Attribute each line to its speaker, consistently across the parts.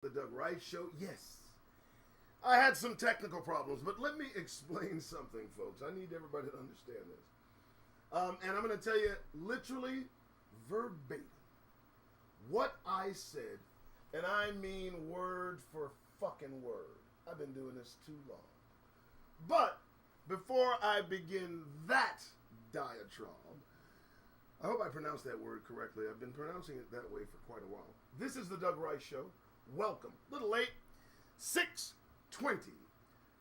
Speaker 1: The Doug Rice Show. Yes, I had some technical problems, but let me explain something, folks. I need everybody to understand this. And I'm going to tell you literally verbatim what I said, and I mean word for fucking word. I've been doing this too long. But before I begin that diatribe, I hope I pronounced that word correctly. I've been pronouncing it that way for quite a while. This is the Doug Rice Show. Welcome. A little late. 6:20.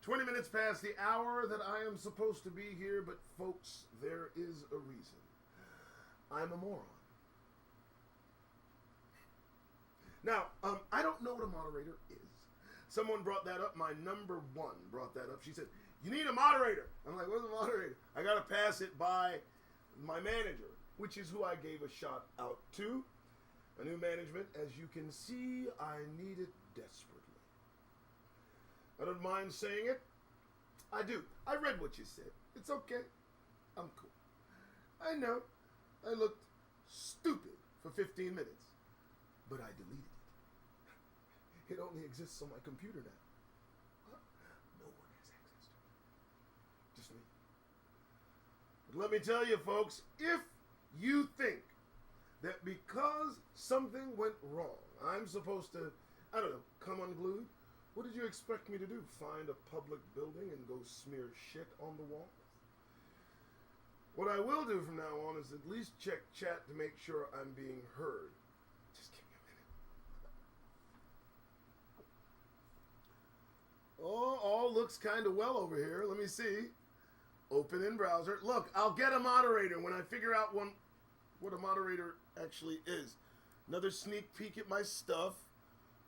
Speaker 1: 20 minutes past the hour that I am supposed to be here, but folks, there is a reason. I'm a moron. Now, I don't know what a moderator is. Someone brought that up. My number one brought that up. She said, "You need a moderator." I'm like, "What's a moderator?" I got to pass it by my manager, which is who I gave a shout out to. A new management. As you can see, I need it desperately. I don't mind saying it. I do. I read what you said. It's okay. I'm cool. I know I looked stupid for 15 minutes, but I deleted it. It only exists on my computer now. No one has access to it. Just me. But let me tell you, folks, if you think that because something went wrong, I'm supposed to, I don't know, come unglued, what did you expect me to do? Find a public building and go smear shit on the walls? What I will do from now on is at least check chat to make sure I'm being heard. Just give me a minute. Oh, all looks kind of well over here. Let me see. Open in browser. Look, I'll get a moderator when I figure out what a moderator actually is. Another sneak peek at my stuff.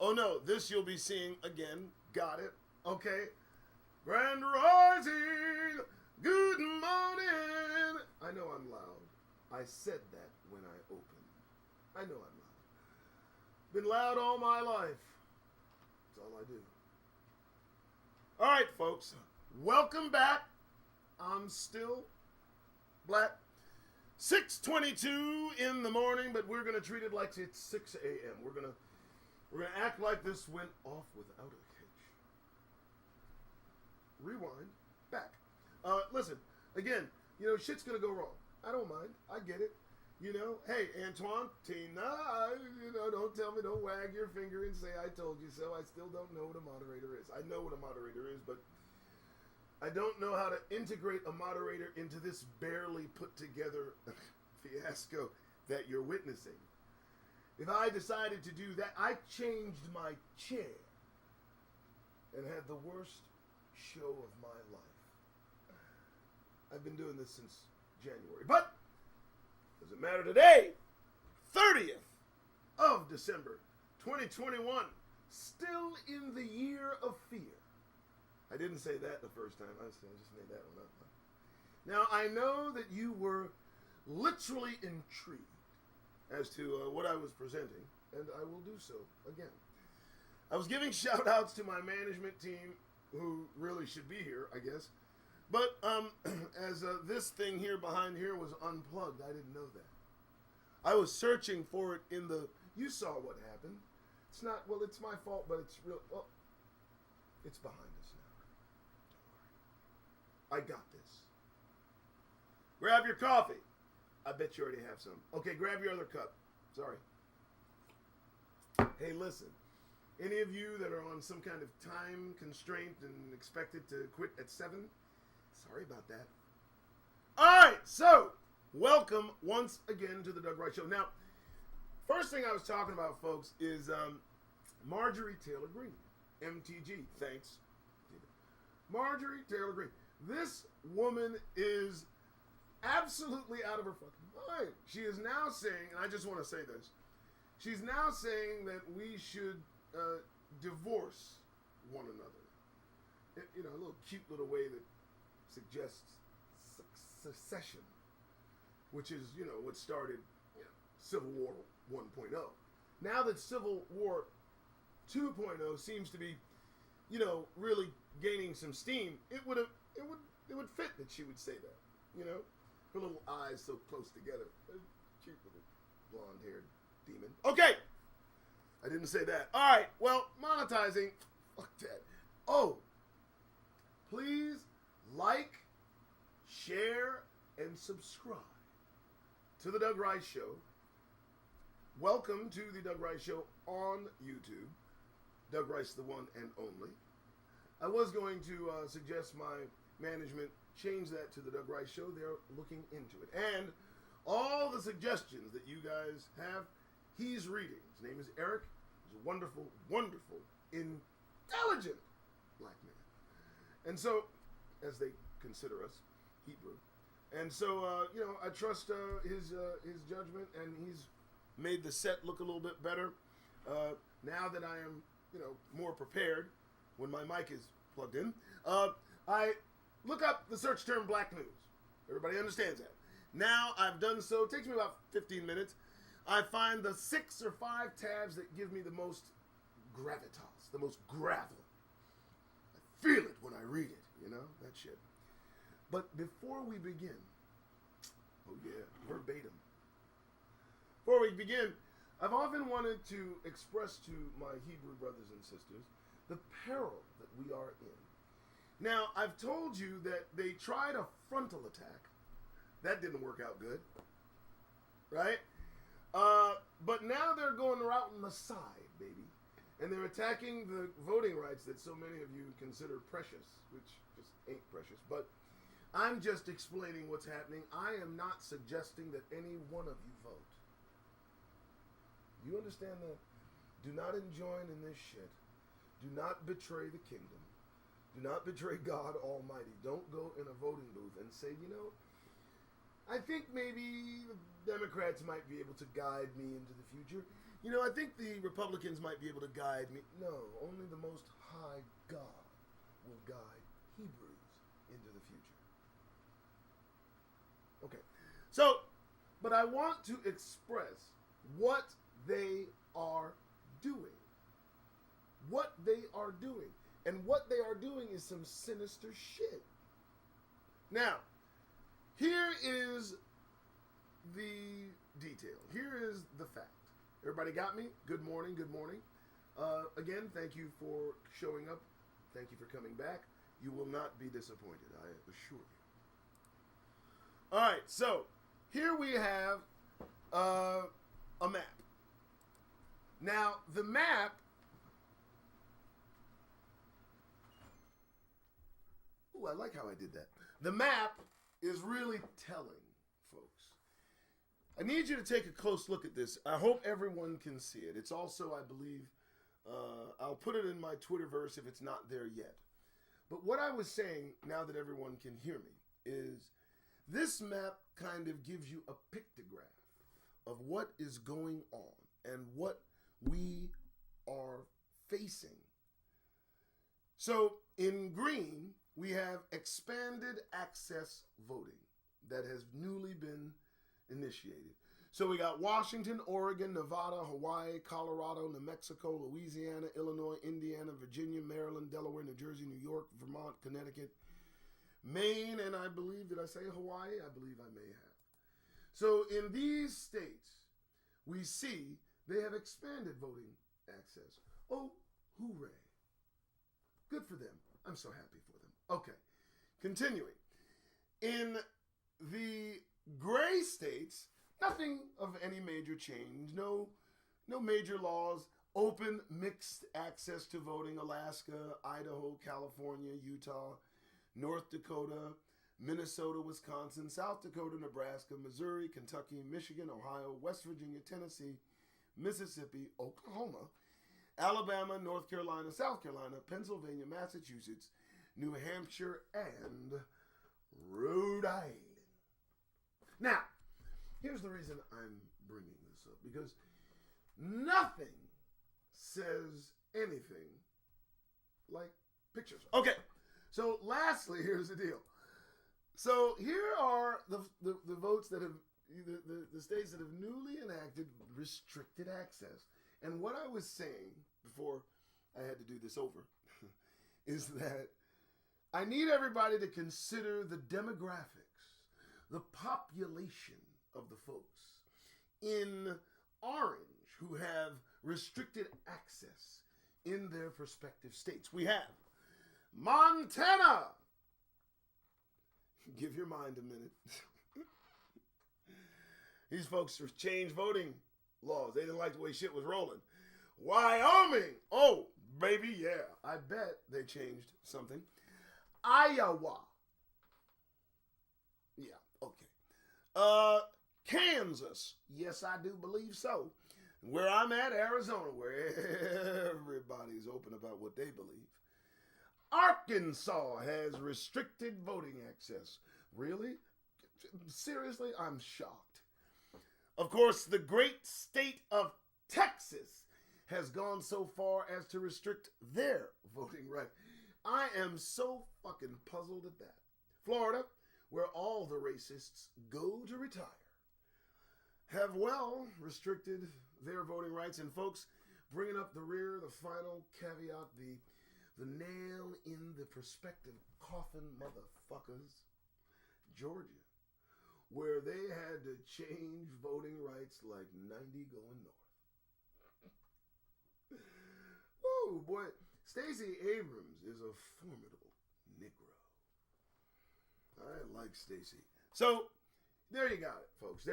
Speaker 1: Oh no, this you'll be seeing again. Got it. Okay. Grand Rising. Good morning. I know I'm loud. I said that when I opened. I know I'm loud. Been loud all my life. That's all I do. All right, folks. Welcome back. I'm still black. 6:22 in the morning, but we're going to treat it like it's 6 a.m. We're going to act like this went off without a hitch. Rewind. Back. Listen, again, shit's going to go wrong. I don't mind. I get it. Hey, Antoine, Tina, don't tell me, don't wag your finger and say I told you so. I still don't know what a moderator is. I know what a moderator is, but I don't know how to integrate a moderator into this barely put together fiasco that you're witnessing. If I decided to do that, I changed my chair and had the worst show of my life. I've been doing this since January, but doesn't matter today. 30th of December, 2021, still in the year of fear. I didn't say that the first time. I just made that one up. Now, I know that you were literally intrigued as to what I was presenting, and I will do so again. I was giving shout-outs to my management team, who really should be here, I guess. But as this thing here behind here was unplugged, I didn't know that. I was searching for it in the... You saw what happened. It's not... Well, it's my fault, but it's real... Well, it's behind us now. Don't worry. I got this. Grab your coffee. I bet you already have some. Okay, grab your other cup. Sorry. Hey, listen. Any of you that are on some kind of time constraint and expected to quit at 7, sorry about that. All right, so welcome once again to the Doug Rice Show. Now, first thing I was talking about, folks, is Marjorie Taylor Greene, MTG. Thanks. Marjorie Taylor Greene. This woman is absolutely out of her fucking mind. She is now saying, and I just want to say this, she's now saying that we should divorce one another. A little cute little way that suggests secession, which is, what started Civil War 1.0. Now that Civil War 2.0 seems to be, really gaining some steam, it would fit that she would say that, her little eyes so close together. Cute little blonde-haired demon. Okay, I didn't say that. All right. Well, monetizing. Fuck that. Oh, please like, share, and subscribe to the Doug Rice Show. Welcome to the Doug Rice Show on YouTube. Doug Rice, the one and only. I was going to suggest my management change that to the Doug Rice Show. They're looking into it. And all the suggestions that you guys have, he's reading. His name is Eric. He's a wonderful, wonderful, intelligent black man. And so, as they consider us, Hebrew. And so, I trust his judgment, and he's made the set look a little bit better. Now that I am, more prepared when my mic is plugged in, I look up the search term black news. Everybody understands that. Now I've done so. It takes me about 15 minutes. I find the 6 or 5 tabs that give me the most gravitas, the most gravel. I feel it when I read it, that shit. But before we begin, oh yeah, verbatim. Before we begin, I've often wanted to express to my Hebrew brothers and sisters the peril that we are in. Now, I've told you that they tried a frontal attack. That didn't work out good, right? But now they're going right on the side, baby. And they're attacking the voting rights that so many of you consider precious, which just ain't precious. But I'm just explaining what's happening. I am not suggesting that any one of you vote. You understand that? Do not join in this shit. Do not betray the kingdom. Do not betray God Almighty. Don't go in a voting booth and say, I think maybe the Democrats might be able to guide me into the future. I think the Republicans might be able to guide me. No, only the Most High God will guide Hebrews into the future. Okay. So, but I want to express what they are doing. What they are doing. And what they are doing is some sinister shit. Now, here is the detail. Here is the fact. Everybody got me? Good morning, good morning. Again, thank you for showing up. Thank you for coming back. You will not be disappointed, I assure you. All right, so here we have a map. Now, the map... Ooh, I like how I did that. The map is really telling, folks. I need you to take a close look at this. I hope everyone can see it. It's also, I believe, I'll put it in my Twitterverse if it's not there yet. But what I was saying, now that everyone can hear me, is this map kind of gives you a pictograph of what is going on and what we are facing. So in green, we have expanded access voting that has newly been initiated. So we got Washington, Oregon, Nevada, Hawaii, Colorado, New Mexico, Louisiana, Illinois, Indiana, Virginia, Maryland, Delaware, New Jersey, New York, Vermont, Connecticut, Maine, and I believe, did I say Hawaii? I believe I may have. So in these states, we see they have expanded voting access. Oh, hooray. Good for them. I'm so happy for them. Okay, continuing. In the gray states, nothing of any major change. No major laws. Open, mixed access to voting. Alaska, Idaho, California, Utah, North Dakota, Minnesota, Wisconsin, South Dakota, Nebraska, Missouri, Kentucky, Michigan, Ohio, West Virginia, Tennessee, Mississippi, Oklahoma, Alabama, North Carolina, South Carolina, Pennsylvania, Massachusetts, New Hampshire, and Rhode Island. Now, here's the reason I'm bringing this up, because nothing says anything like pictures. Okay, so lastly, here's the deal. So here are the votes that have, the states that have newly enacted restricted access. And what I was saying before I had to do this over is that I need everybody to consider the demographics, the population of the folks in orange who have restricted access in their respective states. We have Montana. Give your mind a minute. These folks changed voting laws. They didn't like the way shit was rolling. Wyoming. Oh, baby, yeah. I bet they changed something. Iowa. Yeah, okay. Kansas. Yes, I do believe so. Where I'm at, Arizona, where everybody's open about what they believe. Arkansas has restricted voting access. Really? Seriously? I'm shocked. Of course, the great state of Texas has gone so far as to restrict their voting right. I am so fucking puzzled at that. Florida, where all the racists go to retire, have well restricted their voting rights. And folks, bringing up the rear, the final caveat, the nail in the prospective coffin, motherfuckers, Georgia, where they had to change voting rights like 90 going north. Woo, boy. Stacey Abrams is a formidable Negro. I like Stacey. So, there you got it, folks.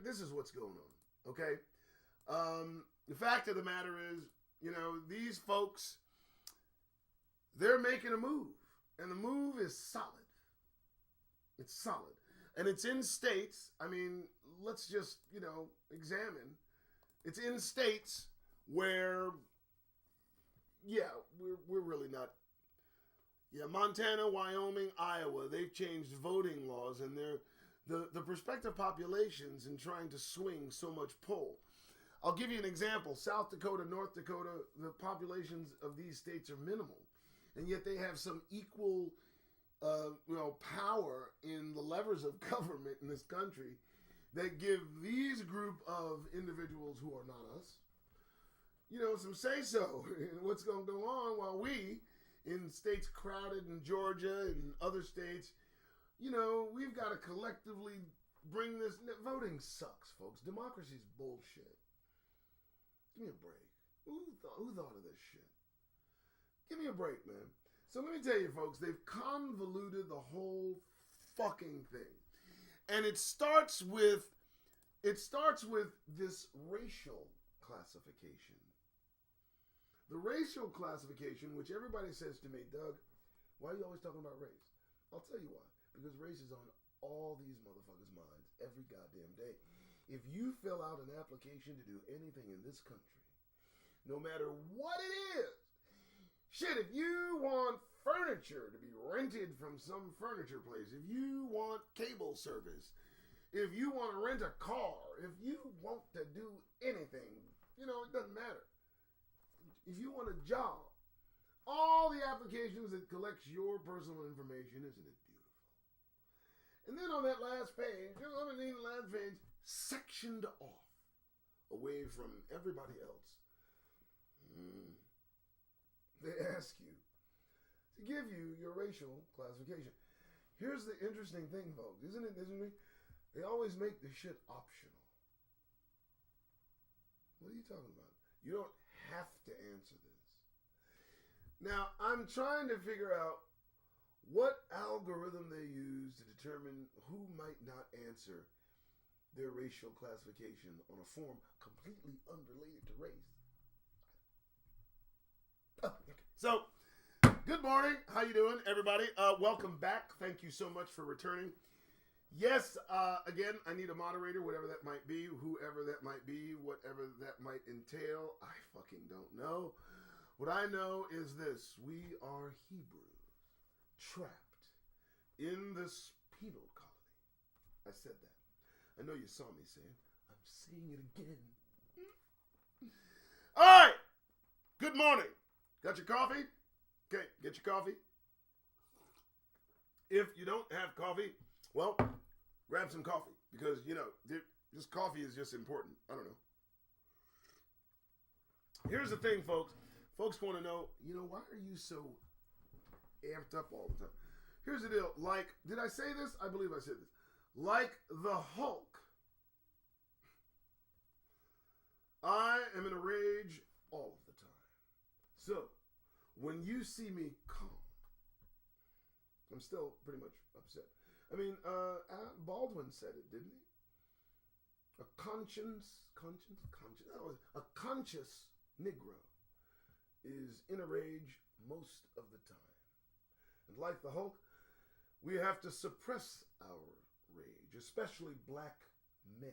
Speaker 1: This is what's going on, okay? The fact of the matter is, these folks, they're making a move. And the move is solid. It's solid. And it's in states, I mean, let's just, examine. It's in states where, yeah, we're really not. Yeah, Montana, Wyoming, Iowa, they've changed voting laws, and the prospective populations in trying to swing so much pull. I'll give you an example. South Dakota, North Dakota, the populations of these states are minimal, and yet they have some equal power in the levers of government in this country that give these group of individuals who are not us, some say-so in what's going to go on, while we, in states crowded in Georgia and other states, we've got to collectively bring this. Voting sucks, folks. Democracy's bullshit. Give me a break. Who thought of this shit? Give me a break, man. So let me tell you, folks, they've convoluted the whole fucking thing. And it starts with this racial classification. The racial classification, which everybody says to me, Doug, why are you always talking about race? I'll tell you why. Because race is on all these motherfuckers' minds every goddamn day. If you fill out an application to do anything in this country, no matter what it is, shit, if you want furniture to be rented from some furniture place, if you want cable service, if you want to rent a car, if you want to do anything, it doesn't matter. If you want a job, all the applications that collects your personal information, isn't it beautiful? And then on that last page, underneath the last page, sectioned off, away from everybody else, they ask you to give you your racial classification. Here's the interesting thing, folks, isn't it? They always make the shit optional. What are you talking about? You don't have to answer this. Now, I'm trying to figure out what algorithm they use to determine who might not answer their racial classification on a form completely unrelated to race. Oh, okay. So, good morning. How you doing, everybody? Welcome back. Thank you so much for returning. Yes, again, I need a moderator, whatever that might be, whoever that might be, whatever that might entail. I fucking don't know. What I know is this. We are Hebrews, trapped in this penal colony. I said that. I know you saw me saying. I'm saying it again. All right. Good morning. Got your coffee? Okay, get your coffee. If you don't have coffee, well, grab some coffee because, this coffee is just important. I don't know. Here's the thing, folks. Folks want to know, why are you so amped up all the time? Here's the deal. Did I say this? I believe I said this. Like the Hulk, I am in a rage all of the time. So, when you see me calm, I'm still pretty much upset. I mean, Baldwin said it, didn't he? A conscious Negro is in a rage most of the time. And like the Hulk, we have to suppress our rage, especially black men.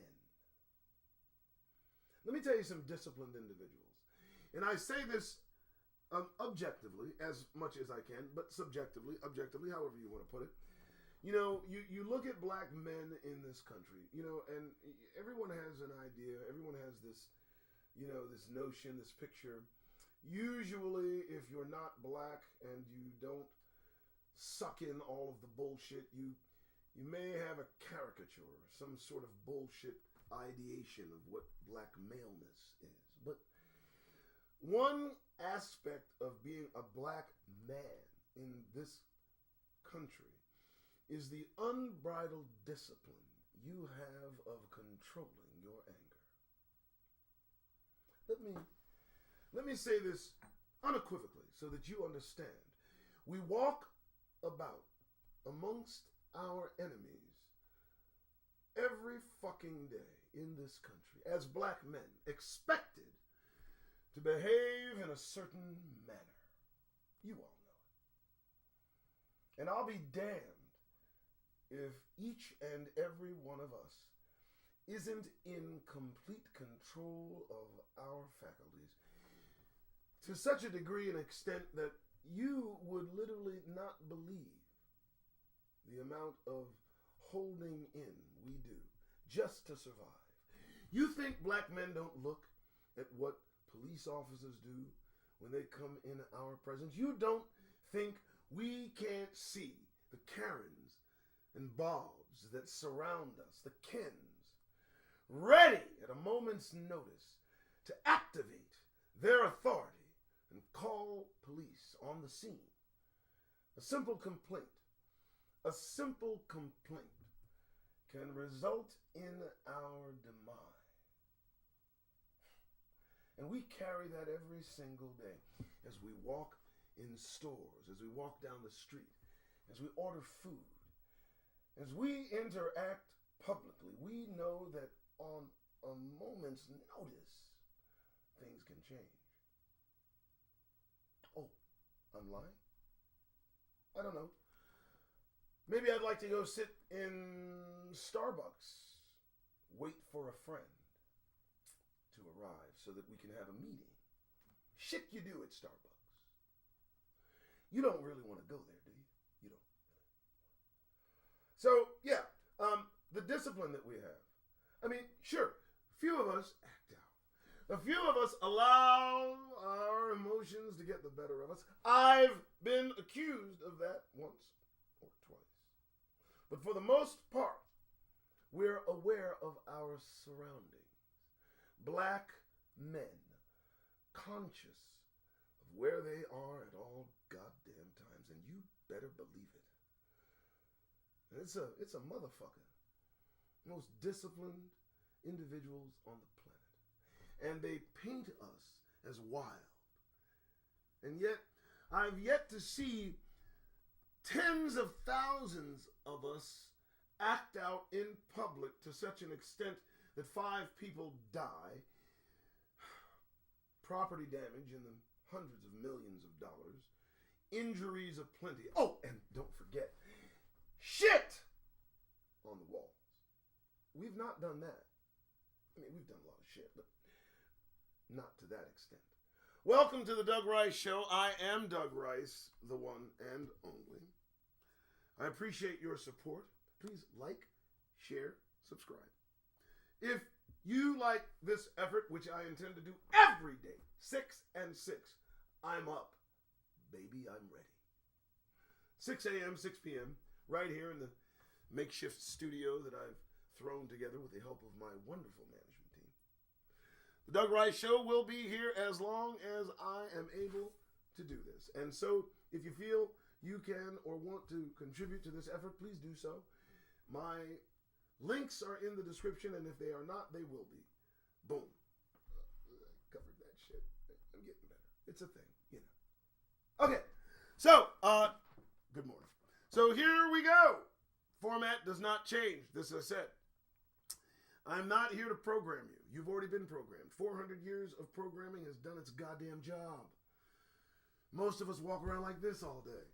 Speaker 1: Let me tell you some disciplined individuals. And I say this objectively, as much as I can, but subjectively, objectively, however you want to put it. You know, you look at black men in this country, you know, and everyone has an idea. Everyone has this, you know, this notion, this picture. Usually, if you're not black and you don't suck in all of the bullshit, you may have a caricature, some sort of bullshit ideation of what black maleness is. But one aspect of being a black man in this country is the unbridled discipline you have of controlling your anger. Let me say this unequivocally so that you understand. We walk about amongst our enemies every fucking day in this country as black men, expected to behave in a certain manner. You all know it. And I'll be damned if each and every one of us isn't in complete control of our faculties to such a degree and extent that you would literally not believe the amount of holding in we do just to survive. You think black men don't look at what police officers do when they come in our presence? You don't think we can't see the Karens and Bobs that surround us, the Kens, ready at a moment's notice to activate their authority and call police on the scene. A simple complaint can result in our demise. And we carry that every single day as we walk in stores, as we walk down the street, as we order food, as we interact publicly. We know that on a moment's notice, things can change. Oh, I'm lying? I don't know. Maybe I'd like to go sit in Starbucks, wait for a friend to arrive so that we can have a meeting. Shit you do at Starbucks. You don't really want to go there, do you? You don't. So, yeah, the discipline that we have. I mean, sure, few of us act out. A few of us allow our emotions to get the better of us. I've been accused of that once or twice. But for the most part, we're aware of our surroundings. Black men, conscious of where they are at all goddamn times, and you better believe it. And it's a motherfucker. Most disciplined individuals on the planet. And they paint us as wild. And yet, I've yet to see tens of thousands of us act out in public to such an extent that 5 people die, property damage in the hundreds of millions of dollars, injuries aplenty. Oh, and don't forget, shit on the walls. We've not done that. I mean, we've done a lot of shit, but not to that extent. Welcome to the Doug Rice Show. I am Doug Rice, the one and only. I appreciate your support. Please like, share, subscribe. If you like this effort, which I intend to do every day, 6 and 6, I'm up. Baby, I'm ready. 6 a.m., 6 p.m., right here in the makeshift studio that I've thrown together with the help of my wonderful management team. The Doug Rice Show will be here as long as I am able to do this. And so, if you feel you can or want to contribute to this effort, please do so. My links are in the description, and if they are not, they will be. Boom. It's a thing, you know. Okay, so, good morning. So here we go. Format does not change. This I said. I'm not here to program you. You've already been programmed. 400 years of programming has done its goddamn job. Most of us walk around like this all day.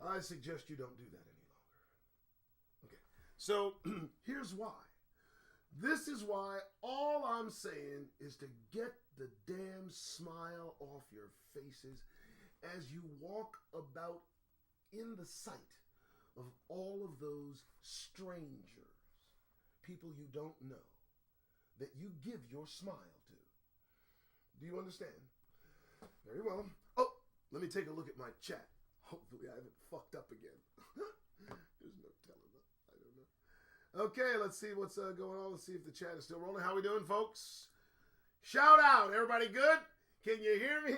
Speaker 1: I suggest you don't do that any longer. Okay, so here's why. This is why all I'm saying is to get the damn smile off your faces as you walk about in the sight of all of those strangers, people you don't know, that you give your smile to. Do you understand? Very well. Oh, let me take a look at my chat. Hopefully I haven't fucked up again. There's no telling. I don't know. Okay, let's see what's going on. Let's see if the chat is still rolling. How we doing, folks? Shout out. Everybody good? Can you hear me?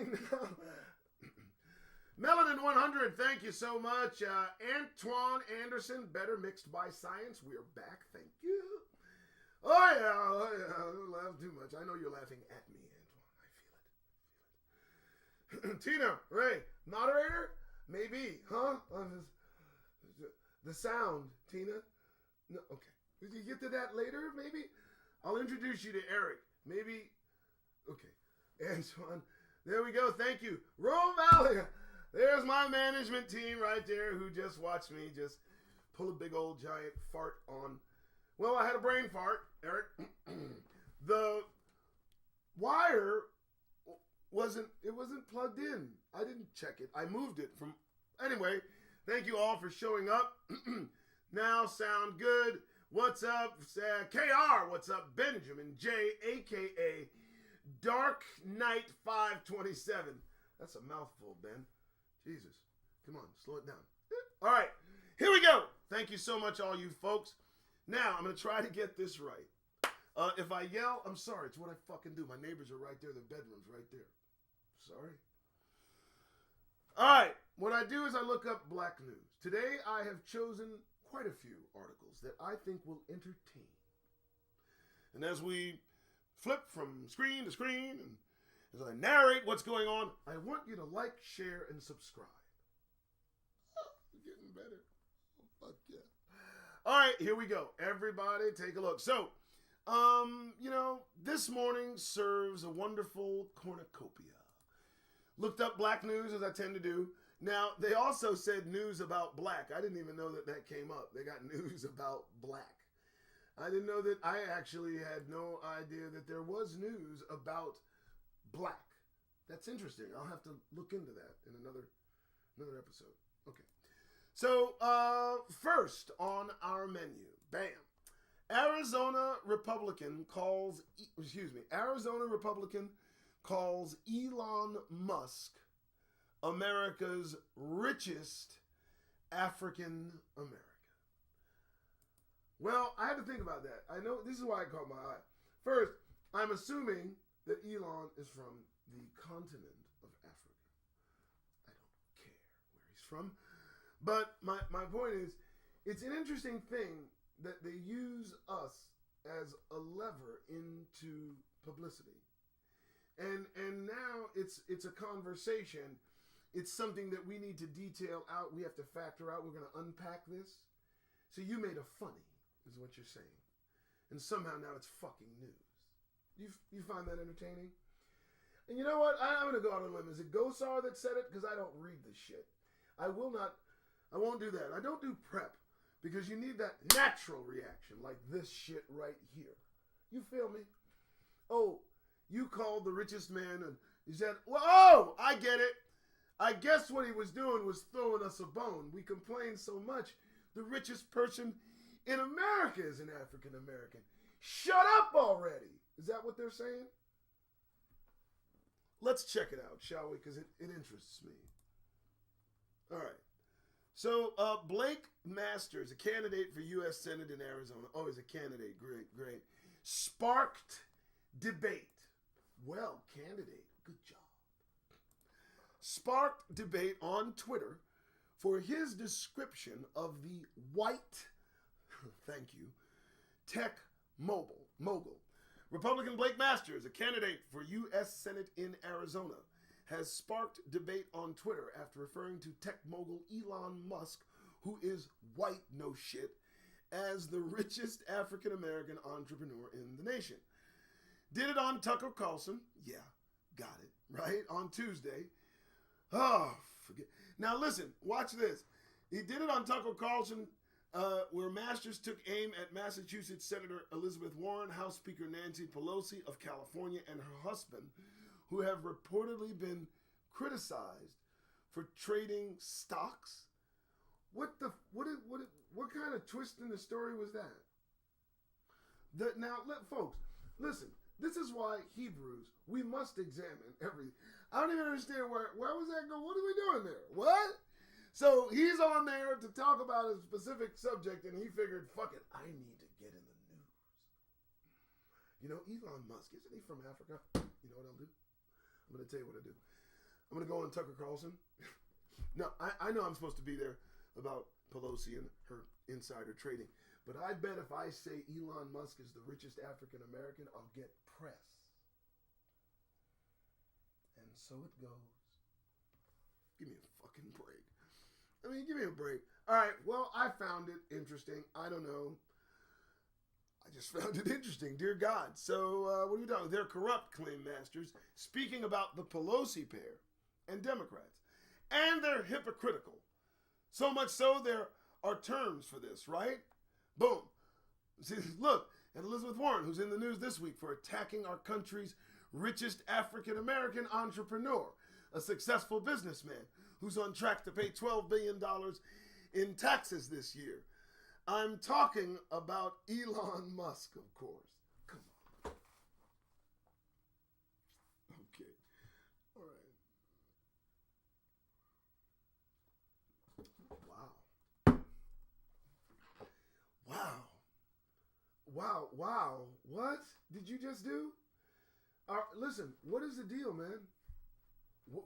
Speaker 1: Melanin 100, thank you so much. Antoine Anderson, better mixed by science. We are back. Thank you. Oh, yeah. Don't laugh too much. I know you're laughing at me, Antoine. I feel it. Tina, Ray, moderator? Maybe, huh? The sound, Tina. No, okay. Did you get to that later, maybe? I'll introduce you to Eric. Maybe. Okay. Antoine. There we go. Thank you. Rome Valley. There's my management team right there who just watched me just pull a big old giant fart on. Well, I had a brain fart, Eric. The wire wasn't plugged in. I didn't check it. I moved it from. Anyway, thank you all for showing up. Now sound good. What's up, KR? What's up, Benjamin J, aka Dark Knight 527? That's a mouthful, Ben. Jesus, come on, slow it down. All right, here we go. Thank you so much, all you folks. Now I'm gonna try to get this right. If I yell, I'm sorry. It's what I fucking do. My neighbors are right there. Their bedroom's right there. Sorry. All right. What I do is I look up black news. Today I have chosen quite a few articles that I think will entertain. And as we flip from screen to screen, and as I narrate what's going on, I want you to like, share, and subscribe. Oh, getting better. Oh, fuck yeah. All right, here we go. Everybody take a look. So, this morning serves a wonderful cornucopia. Looked up black news, as I tend to do. Now, they also said news about black. I didn't even know that came up. They got news about black. I didn't know that. I actually had no idea that there was news about black. That's interesting. I'll have to look into that in another episode. Okay. So, first on our menu, bam. Arizona Republican calls Elon Musk America's richest African American. Well, I had to think about that. I know this is why I caught my eye. First, I'm assuming that Elon is from the continent of Africa. I don't care where he's from. But my point is, it's an interesting thing that they use us as a lever into publicity. And now it's a conversation. It's something that we need to detail out. We have to factor out. We're going to unpack this. So you made a funny, is what you're saying. And somehow now it's fucking news. You find that entertaining? And you know what? I'm going to go out on a limb. Is it Gosar that said it? Because I don't read this shit. I won't do that. I don't do prep. Because you need that natural reaction, like this shit right here. You feel me? Oh, you called the richest man and he said, well, oh, I get it. I guess what he was doing was throwing us a bone. We complain so much. The richest person in America is an African American. Shut up already. Is that what they're saying? Let's check it out, shall we? Because it interests me. All right. So, Blake Masters, a candidate for U.S. Senate in Arizona. Oh, he's a candidate. Great. Sparked debate. Well, candidate. Good job. Sparked debate on Twitter for his description of the white, thank you, tech mogul, Republican Blake Masters, a candidate for U.S. Senate in Arizona, has sparked debate on Twitter after referring to tech mogul Elon Musk, who is white, no shit, as the richest African-American entrepreneur in the nation. Did it on Tucker Carlson. Yeah, got it, right? On Tuesday. Oh, forget. Now listen, watch this. He did it on Tucker Carlson, where Masters took aim at Massachusetts Senator Elizabeth Warren, House Speaker Nancy Pelosi of California, and her husband, who have reportedly been criticized for trading stocks. What kind of twist in the story was that? Folks, listen. This is why Hebrews, we must examine everything. I don't even understand where was that going? What are we doing there? What? So he's on there to talk about a specific subject, and he figured, fuck it, I need to get in the news. You know, Elon Musk, isn't he from Africa? You know what I'll do? I'm going to tell you what I do. I'm going to go on Tucker Carlson. No, I know I'm supposed to be there about Pelosi and her insider trading. But I bet if I say Elon Musk is the richest African American, I'll get press. And so it goes. Give me a fucking break. I mean, give me a break. All right, well, I found it interesting. I don't know. I just found it interesting, dear God. So what are we talking? They're corrupt, claim Masters, speaking about the Pelosi pair and Democrats. And they're hypocritical. So much so there are terms for this, right? Boom. See, look at Elizabeth Warren, who's in the news this week for attacking our country's richest African-American entrepreneur, a successful businessman who's on track to pay $12 billion in taxes this year. I'm talking about Elon Musk, of course. Come on. Okay. All right. Wow. What did you just do? Listen, what is the deal, man?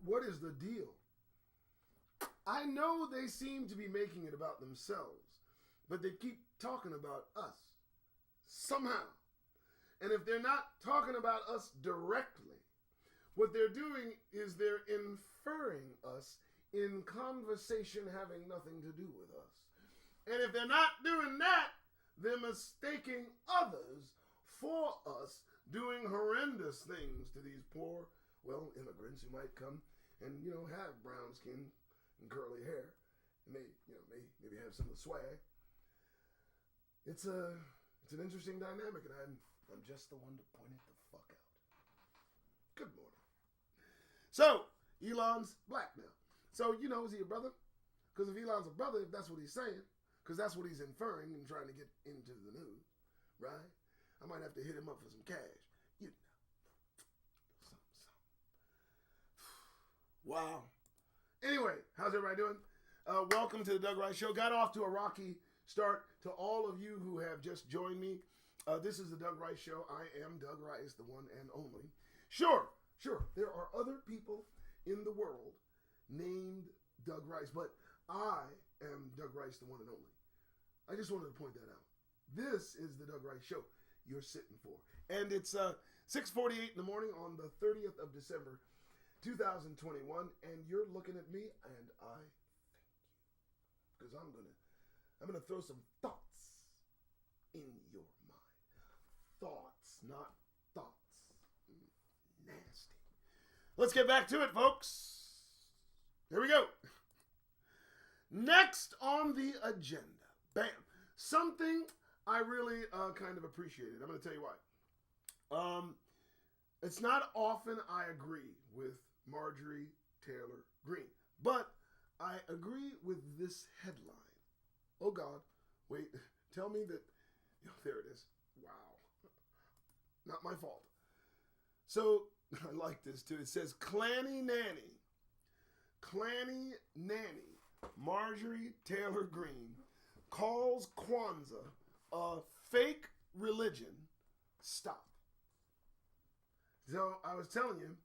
Speaker 1: What is the deal? I know they seem to be making it about themselves, but they keep talking about us somehow. And if they're not talking about us directly, what they're doing is they're inferring us in conversation having nothing to do with us. And if they're not doing that, they're mistaking others for us doing horrendous things to these poor, immigrants who might come and, have brown skin and curly hair, and maybe have some of the swag. It's an interesting dynamic, and I'm just the one to point it the fuck out. Good morning. So Elon's black now. So is he a brother? Because if Elon's a brother, if that's what he's saying, because that's what he's inferring and trying to get into the news, right? I might have to hit him up for some cash. Something. Wow. Anyway, how's everybody doing? Welcome to the Doug Rice Show. Got off to a rocky start. To all of you who have just joined me, this is the Doug Rice Show. I am Doug Rice, the one and only. Sure, there are other people in the world named Doug Rice, but I am Doug Rice, the one and only. I just wanted to point that out. This is the Doug Rice Show you're sitting for. And it's 6:48 in the morning on the 30th of December, 2021, and you're looking at me, and I thank you. Because I'm gonna throw some thoughts in your mind. Thoughts, not thoughts. Nasty. Let's get back to it, folks. Here we go. Next on the agenda. Bam. Something I really kind of appreciated. I'm going to tell you why. It's not often I agree with Marjorie Taylor Greene, but I agree with this headline. Oh, God. Wait. Tell me that. There it is. Wow. Not my fault. So, I like this, too. It says, Clanny Nanny, Marjorie Taylor Greene calls Kwanzaa a fake religion. Stop. So I was telling you,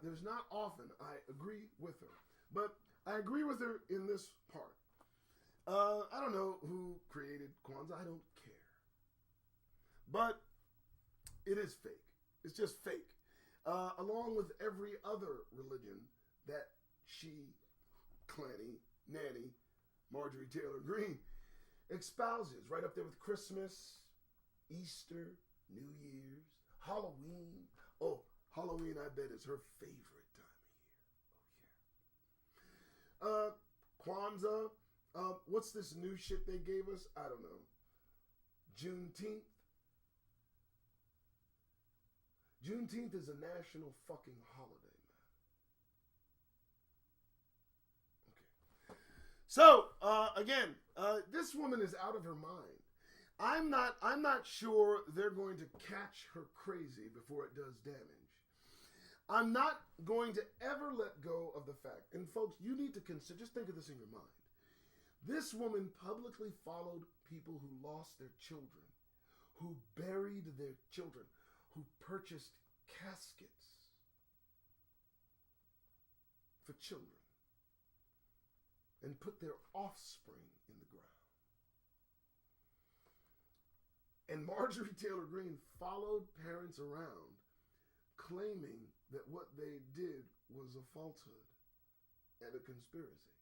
Speaker 1: there's not often I agree with her, but I agree with her in this part. I don't know who created Kwanzaa. I don't care. But It is fake. It's just fake. Along with every other religion that she, Clanny, Nanny, Marjorie Taylor Greene, espouses, right up there with Christmas, Easter, New Year's, Halloween. Oh, Halloween, I bet, is her favorite time of year. Oh, yeah. Kwanzaa. What's this new shit they gave us? I don't know. Juneteenth. Juneteenth is a national fucking holiday, man. Okay. So, again, this woman is out of her mind. I'm not sure they're going to catch her crazy before it does damage. I'm not going to ever let go of the fact, and folks, you need to consider, just think of this in your mind. This woman publicly followed people who lost their children, who buried their children, who purchased caskets for children and put their offspring in the ground. And Marjorie Taylor Greene followed parents around claiming that what they did was a falsehood and a conspiracy.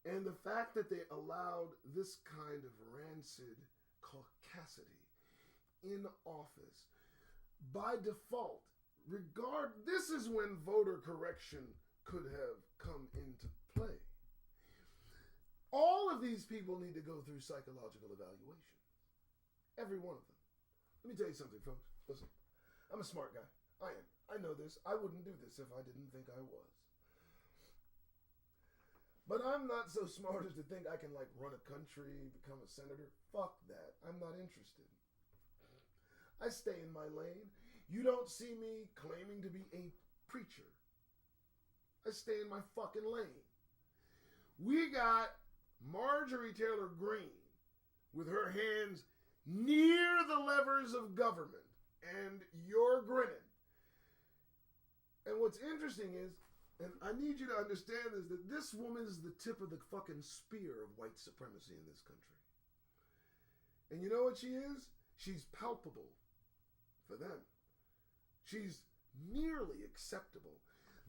Speaker 1: And the fact that they allowed this kind of rancid caucasity in office, by default, this is when voter correction could have come into play. All of these people need to go through psychological evaluation. Every one of them. Let me tell you something, folks. Listen, I'm a smart guy. I am. I know this. I wouldn't do this if I didn't think I was. But I'm not so smart as to think I can, run a country, become a senator. Fuck that. I'm not interested. I stay in my lane. You don't see me claiming to be a preacher. I stay in my fucking lane. We got Marjorie Taylor Greene with her hands near the levers of government, and you're grinning. And what's interesting is, and I need you to understand this, that this woman is the tip of the fucking spear of white supremacy in this country. And you know what she is? She's palpable for them. She's nearly acceptable.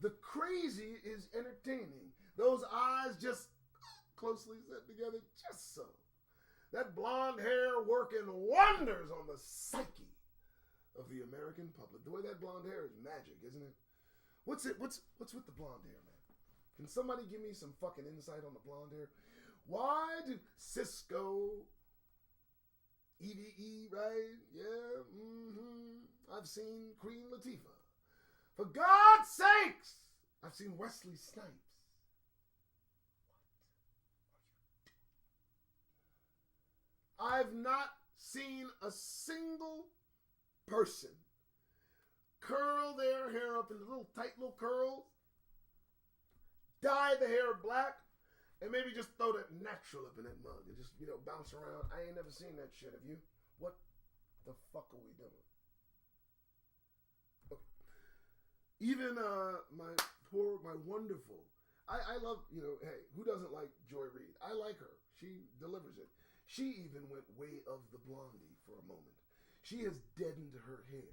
Speaker 1: The crazy is entertaining. Those eyes just closely set together, just so. That blonde hair working wonders on the psyche of the American public. The way that blonde hair is magic, isn't it? What's with the blonde hair, man? Can somebody give me some fucking insight on the blonde hair? Why do Cisco, EVE, right? Yeah, I've seen Queen Latifah. For God's sakes, I've seen Wesley Snipes. I've not seen a single person curl their hair up into little tight little curls, dye the hair black, and maybe just throw that natural up in that mug and just, bounce around. I ain't never seen that shit. Have you? What the fuck are we doing? Okay. Even my wonderful, I love, hey, who doesn't like Joy Reid? I like her. She delivers it. She even went way of the blondie for a moment. She has deadened her hair.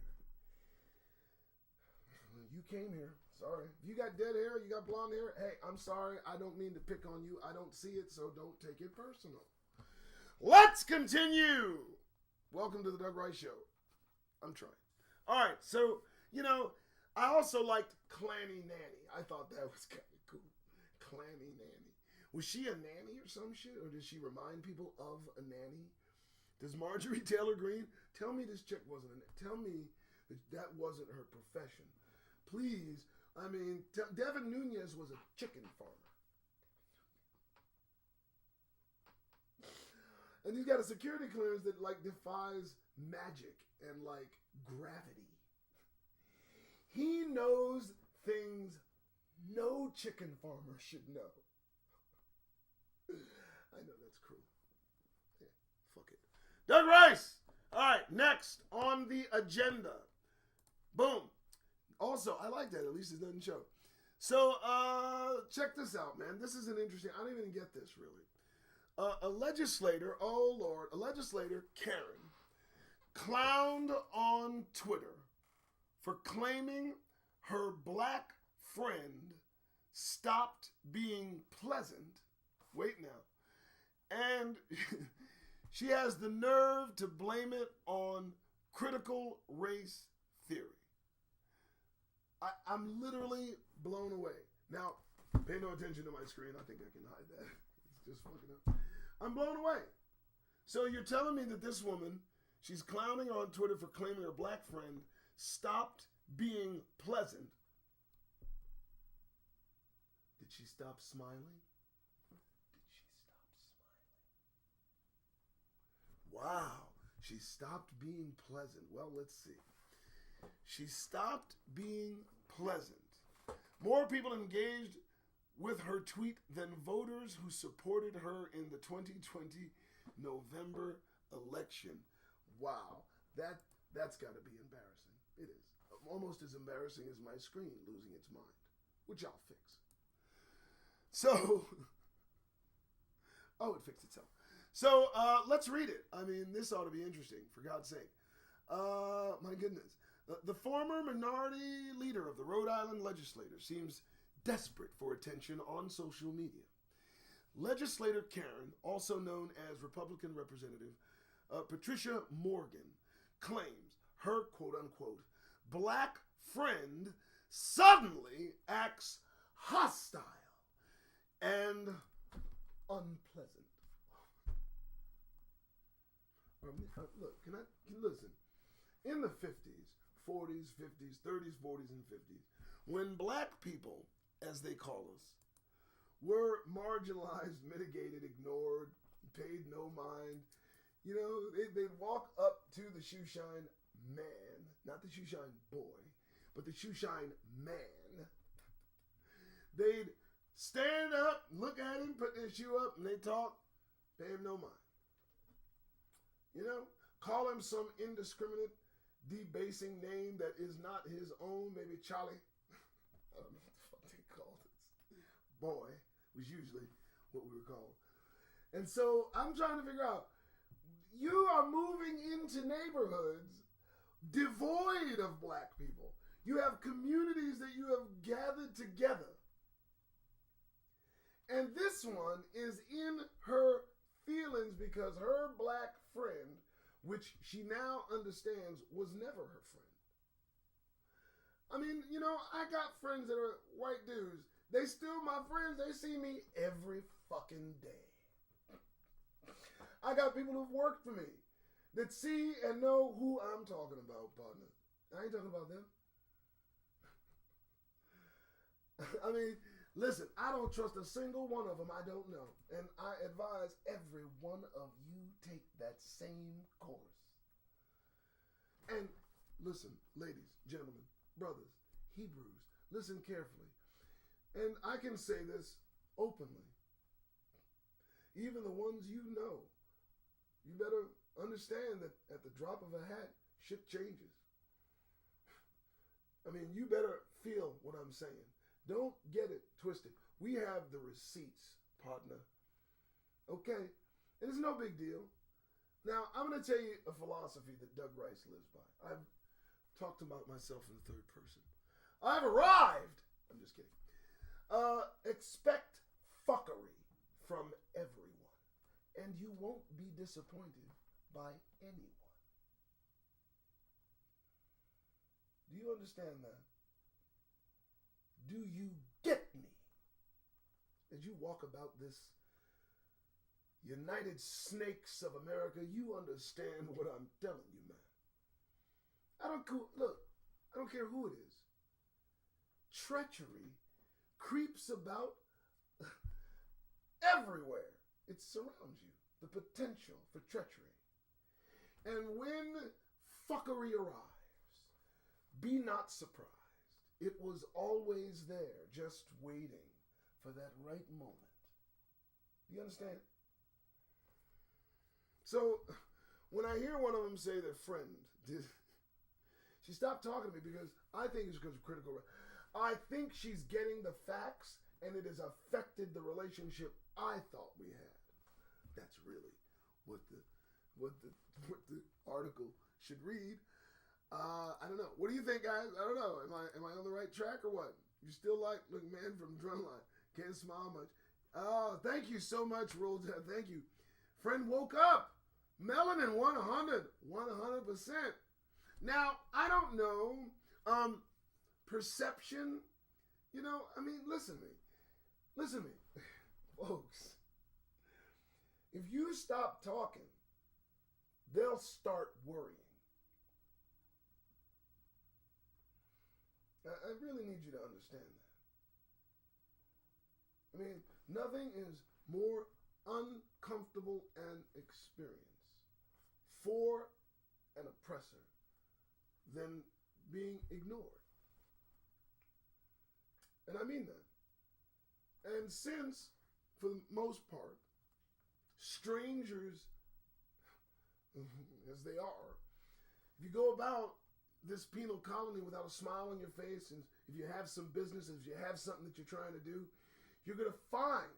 Speaker 1: You came here. Sorry. If you got dead hair, you got blonde hair, hey, I'm sorry. I don't mean to pick on you. I don't see it, so don't take it personal. Let's continue. Welcome to the Doug Rice Show. I'm trying. All right, so, I also liked Clanny Nanny. I thought that was kind of cool. Clanny Nanny. Was she a nanny or some shit? Or did she remind people of a nanny? Does Marjorie Taylor Greene tell me this chick wasn't a nanny? Tell me that wasn't her profession. Please. I mean, Devin Nunes was a chicken farmer. And he's got a security clearance that, defies magic and, gravity. He knows things no chicken farmer should know. I know that's cruel. Yeah, fuck it. Doug Rice! All right, next on the agenda. Boom. Also, I like that. At least it doesn't show. So, check this out, man. This is an interesting... I don't even get this, really. A legislator, oh, Lord. A legislator, Karen, clowned on Twitter for claiming her black friend stopped being pleasant. Wait now. And she has the nerve to blame it on critical race theory. I'm literally blown away. Now, pay no attention to my screen. I think I can hide that. It's just fucking up. I'm blown away. So you're telling me that this woman, she's clowning on Twitter for claiming her black friend stopped being pleasant. Did she stop smiling? Wow, she stopped being pleasant. Well, let's see. She stopped being pleasant. More people engaged with her tweet than voters who supported her in the 2020 November election. Wow, that's got to be embarrassing. It is. Almost as embarrassing as my screen losing its mind, which I'll fix. So, it fixed itself. So, let's read it. I mean, this ought to be interesting, for God's sake. My goodness. The former minority leader of the Rhode Island legislature seems desperate for attention on social media. Legislator Karen, also known as Republican Representative Patricia Morgan, claims her quote-unquote black friend suddenly acts hostile and unpleasant. Look, listen. In the 50s, 40s, 50s, 30s, 40s, and 50s, when black people, as they call us, were marginalized, mitigated, ignored, paid no mind, you know, they'd walk up to the shoeshine man, not the shoeshine boy, but the shoeshine man. They'd stand up, look at him, put their shoe up, and they talk, pay him no mind. You know, call him some indiscriminate, debasing name that is not his own, maybe Charlie. I don't know what the fuck they called us. Boy was usually what we were called. And so I'm trying to figure out, you are moving into neighborhoods devoid of black people. You have communities that you have gathered together. And this one is in her feelings because her black friend, which she now understands was never her friend. I mean, you know, I got friends that are white dudes. They still my friends. They see me every fucking day. I got people who've worked for me that see and know who I'm talking about, partner. I ain't talking about them. I mean, listen, I don't trust a single one of them I don't know. And I advise every one of you take that same course. And listen, ladies, gentlemen, brothers, Hebrews, listen carefully. And I can say this openly. Even the ones you know, you better understand that at the drop of a hat, shit changes. I mean, you better feel what I'm saying. Don't get it twisted. We have the receipts, partner. Okay? And it's no big deal. Now, I'm going to tell you a philosophy that Doug Rice lives by. I've talked about myself in the third person. I've arrived. I'm just kidding. Expect fuckery from everyone, and you won't be disappointed by anyone. Do you understand that? Do you get me? As you walk about this United Snakes of America, you understand what I'm telling you, man. I don't care who it is. Treachery creeps about everywhere. It surrounds you. The potential for treachery. And when fuckery arrives, be not surprised. It was always there, just waiting for that right moment. You understand? So, when I hear one of them say their friend, she stopped talking to me because I think it's because of critical. I think she's getting the facts, and it has affected the relationship I thought we had. That's really what the article should read. I don't know. What do you think, guys? I don't know. Am I on the right track or what? You still like look, man from Drumline? Can't smile much. Thank you so much, Roll. Thank you. Friend woke up. Melanin 100%. Now I don't know. Perception. You know, I mean, listen to me, folks. If you stop talking, they'll start worrying. I really need you to understand that. I mean, nothing is more uncomfortable an experience for an oppressor than being ignored. And I mean that. And since, for the most part, strangers, as they are, if you go about this penal colony without a smile on your face, and if you have some business, if you have something that you're trying to do, you're going to find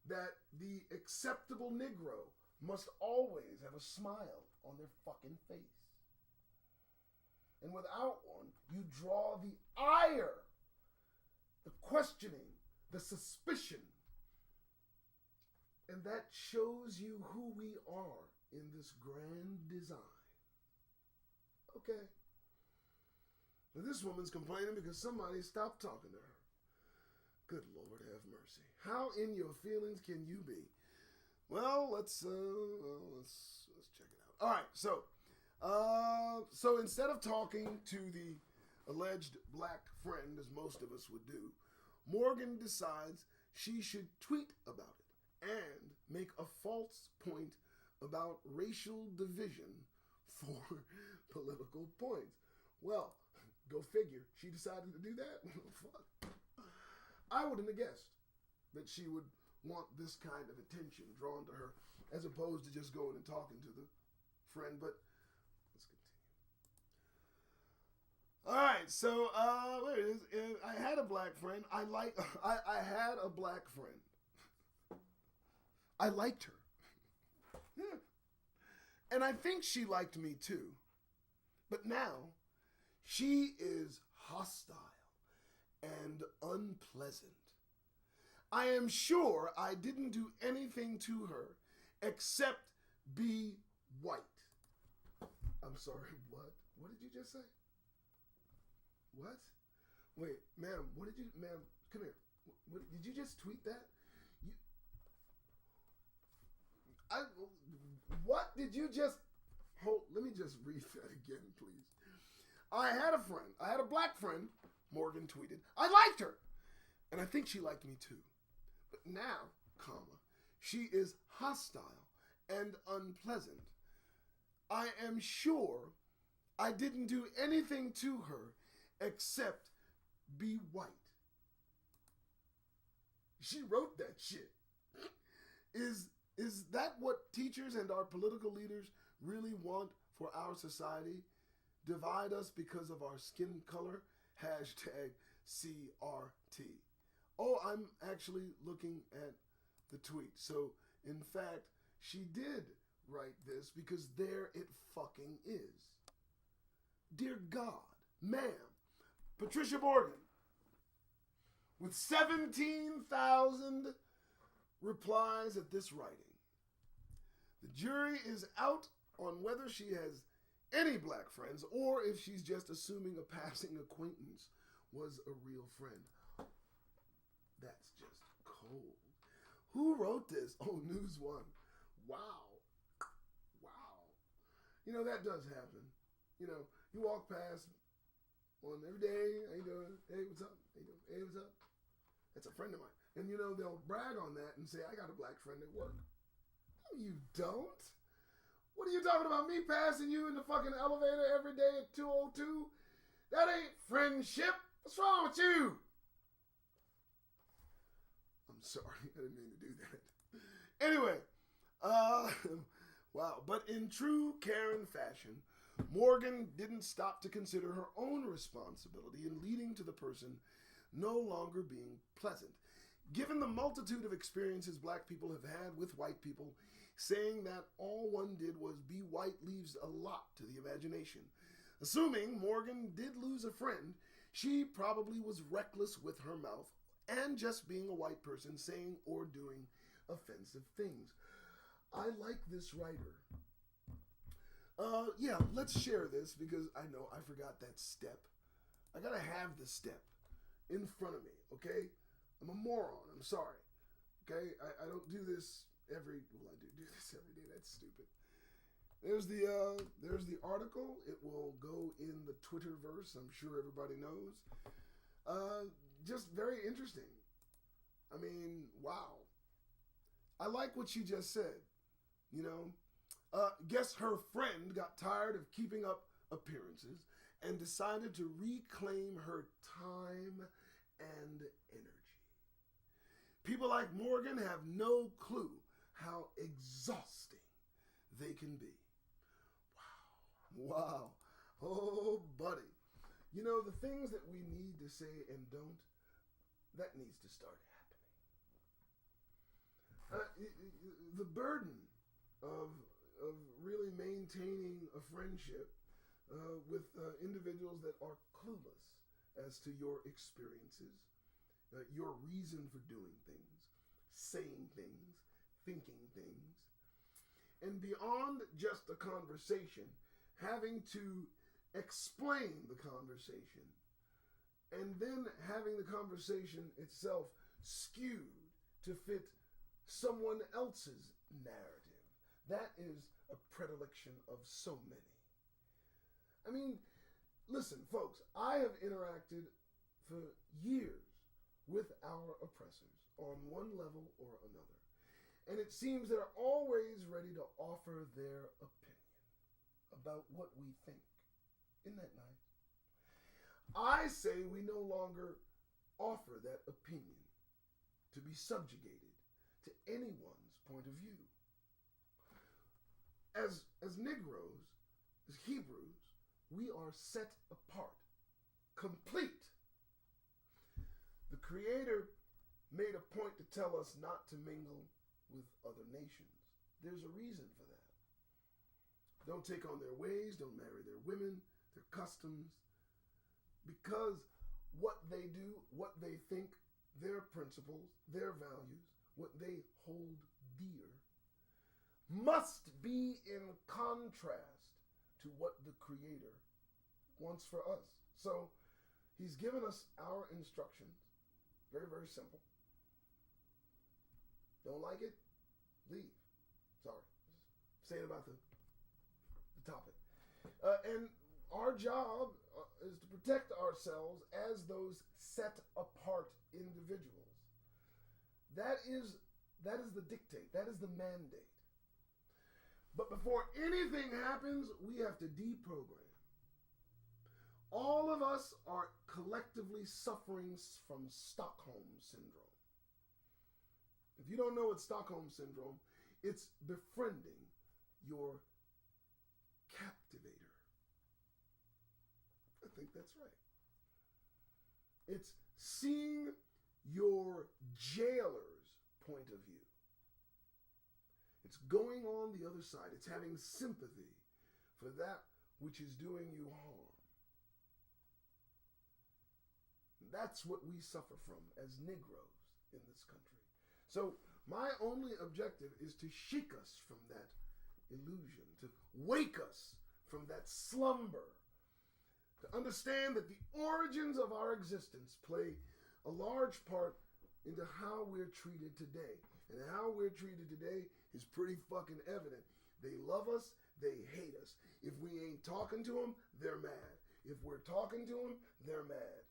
Speaker 1: that the acceptable Negro must always have a smile on their fucking face. And without one, you draw the ire, the questioning, the suspicion. And that shows you who we are in this grand design. Okay. Now this woman's complaining because somebody stopped talking to her. Good Lord have mercy. How in your feelings can you be? Well, let's check it out. All right, so instead of talking to the alleged black friend, as most of us would do, Morgan decides she should tweet about it and make a false point about racial division for political points. Well, go figure. She decided to do that? Fuck. I wouldn't have guessed that she would want this kind of attention drawn to her as opposed to just going and talking to the friend. But let's continue. All right, so there it is. I had a black friend. I had a black friend. I liked her. Yeah. And I think she liked me too. But now she is hostile and unpleasant. I am sure I didn't do anything to her except be white. I'm sorry, what? What did you just say? What? Wait, ma'am, ma'am, come here. Did you just tweet that? What did you just, let me just read that again, please. I had a friend, I had a black friend, Morgan tweeted. I liked her, and I think she liked me too. But now, she is hostile and unpleasant. I am sure I didn't do anything to her except be white. She wrote that shit. Is that what teachers and our political leaders really want for our society? Divide us because of our skin color? Hashtag CRT. Oh, I'm actually looking at the tweet. So, in fact, she did write this because there it fucking is. Dear God, ma'am, Patricia Morgan, with 17,000 replies at this writing. The jury is out on whether she has any black friends or if she's just assuming a passing acquaintance was a real friend. That's just cold. Who wrote this? Oh, News One. Wow. You know, that does happen. You know, you walk past on every day. How you doing? Hey, what's up? How you doing? Hey, what's up? That's a friend of mine. And, you know, they'll brag on that and say, I got a black friend at work. No, you don't. What are you talking about? Me passing you in the fucking elevator every day at 202? That ain't friendship. What's wrong with you? I'm sorry. I didn't mean to do that. Anyway, wow. But in true Karen fashion, Morgan didn't stop to consider her own responsibility in leading to the person no longer being pleasant. Given the multitude of experiences black people have had with white people, saying that all one did was be white leaves a lot to the imagination. Assuming Morgan did lose a friend, she probably was reckless with her mouth and just being a white person saying or doing offensive things. I like this writer. Yeah, let's share this because I know I forgot that step. I gotta have the step in front of me, okay? I'm a moron. I'm sorry. Okay? I don't do this every... Well, I do this every day. That's stupid. There's the article. It will go in the Twitterverse. I'm sure everybody knows. Just very interesting. I mean, wow. I like what she just said. You know? Guess her friend got tired of keeping up appearances and decided to reclaim her time and energy. People like Morgan have no clue how exhausting they can be. Wow. Wow. Oh, buddy. You know, the things that we need to say and don't, that needs to start happening. The burden of really maintaining a friendship with individuals that are clueless as to your experiences, your reason for doing things, saying things, thinking things, and beyond just a conversation, having to explain the conversation, and then having the conversation itself skewed to fit someone else's narrative. That is a predilection of so many. I mean, listen, folks, I have interacted for years with our oppressors on one level or another. And it seems they're always ready to offer their opinion about what we think. Isn't that nice? I say we no longer offer that opinion to be subjugated to anyone's point of view. As Negroes, as Hebrews, we are set apart, complete. The Creator made a point to tell us not to mingle with other nations. There's a reason for that. Don't take on their ways, don't marry their women, their customs, because what they do, what they think, their principles, their values, what they hold dear, must be in contrast to what the Creator wants for us. So He's given us our instructions. Very, very simple. Don't like it? Leave. Sorry. Just saying about the topic. And our job is to protect ourselves as those set apart individuals. That is the dictate. That is the mandate. But before anything happens, we have to deprogram. All of us are collectively suffering from Stockholm Syndrome. If you don't know what Stockholm Syndrome, it's befriending your captivator. I think that's right. It's seeing your jailer's point of view. It's going on the other side. It's having sympathy for that which is doing you harm. That's what we suffer from as Negroes in this country. So my only objective is to shake us from that illusion, to wake us from that slumber, to understand that the origins of our existence play a large part into how we're treated today. And how we're treated today is pretty fucking evident. They love us, they hate us. If we ain't talking to them, they're mad. If we're talking to them, they're mad.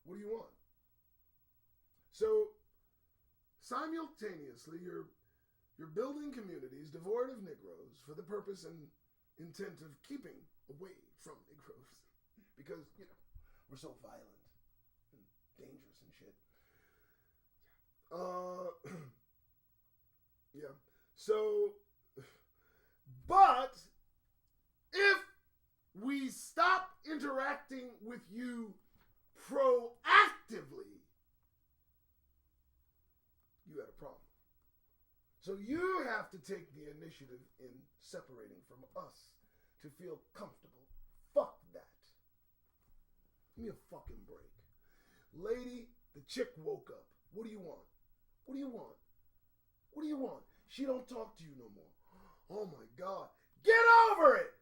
Speaker 1: What do you want? So, simultaneously, you're building communities devoid of Negroes for the purpose and intent of keeping away from Negroes. Because, we're so violent and dangerous and shit. Yeah. So, but if we stop interacting with you proactively, you had a problem. So you have to take the initiative in separating from us to feel comfortable. Fuck that. Give me a fucking break. Lady, the chick woke up. What do you want? What do you want? What do you want? She don't talk to you no more. Oh my God. Get over it!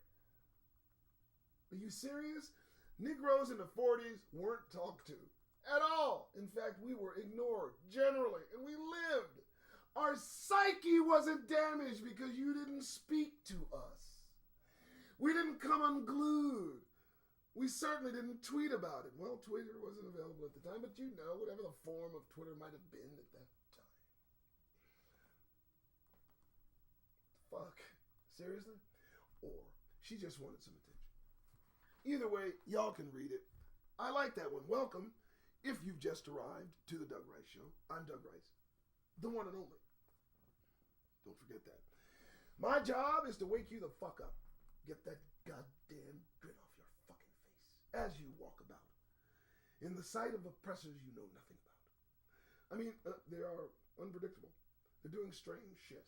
Speaker 1: Are you serious? Negroes in the 40s weren't talked to at all. In fact, we were ignored generally, and we lived. Our psyche wasn't damaged because you didn't speak to us. We didn't come unglued. We certainly didn't tweet about it. Well, Twitter wasn't available at the time, but you know, whatever the form of Twitter might have been at that time. Fuck. Seriously? Or she just wanted some attention. Either way, y'all can read it. I like that one. Welcome. If you've just arrived to the Doug Rice Show, I'm Doug Rice, the one and only. Don't forget that. My job is to wake you the fuck up. Get that goddamn grin off your fucking face as you walk about in the sight of oppressors you know nothing about. I mean, they are unpredictable. They're doing strange shit.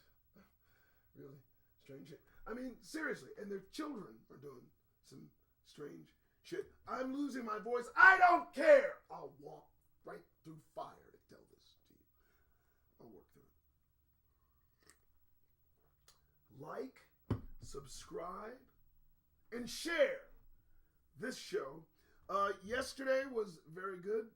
Speaker 1: Really strange shit. I mean, seriously. And their children are doing some strange shit. I'm losing my voice. I don't care. I'll walk right through fire to tell this to you. I'll work through it. Like, subscribe, and share this show. Yesterday was very good.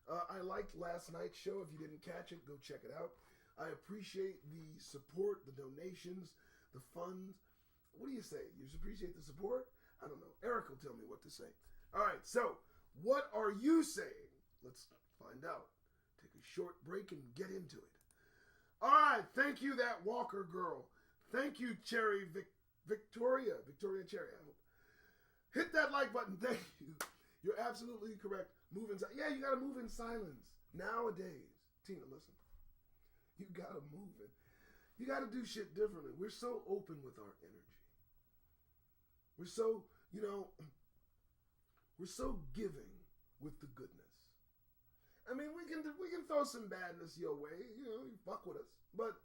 Speaker 1: I liked last night's show. If you didn't catch it, go check it out. I appreciate the support, the donations, the funds. What do you say? You appreciate the support? I don't know. Eric will tell me what to say. All right, so what are you saying? Let's find out. Take a short break and get into it. All right, thank you, that Walker girl. Thank you, Cherry Victoria Cherry. I hope. Hit that like button. Thank you. You're absolutely correct. Move in. Yeah, you gotta move in silence nowadays. Tina, listen. You gotta move it. You gotta do shit differently. We're so open with our energy. We're so, we're so giving with the goodness. I mean, we can throw some badness your way. You fuck with us, but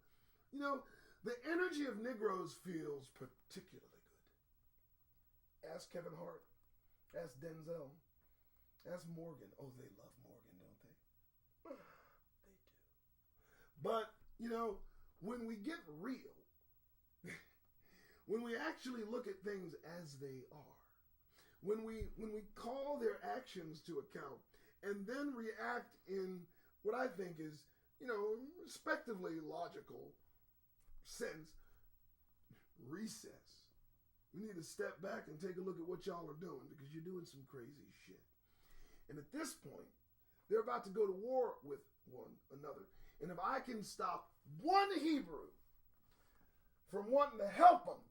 Speaker 1: the energy of Negroes feels particularly good. Ask Kevin Hart. Ask Denzel. Ask Morgan. Oh, they love Morgan, don't they? They do. But, when we get real, when we actually look at things as they are, when we call their actions to account and then react in what I think is, respectively logical sense, recess. We need to step back and take a look at what y'all are doing because you're doing some crazy shit. And at this point, they're about to go to war with one another. And if I can stop one Hebrew from wanting to help them,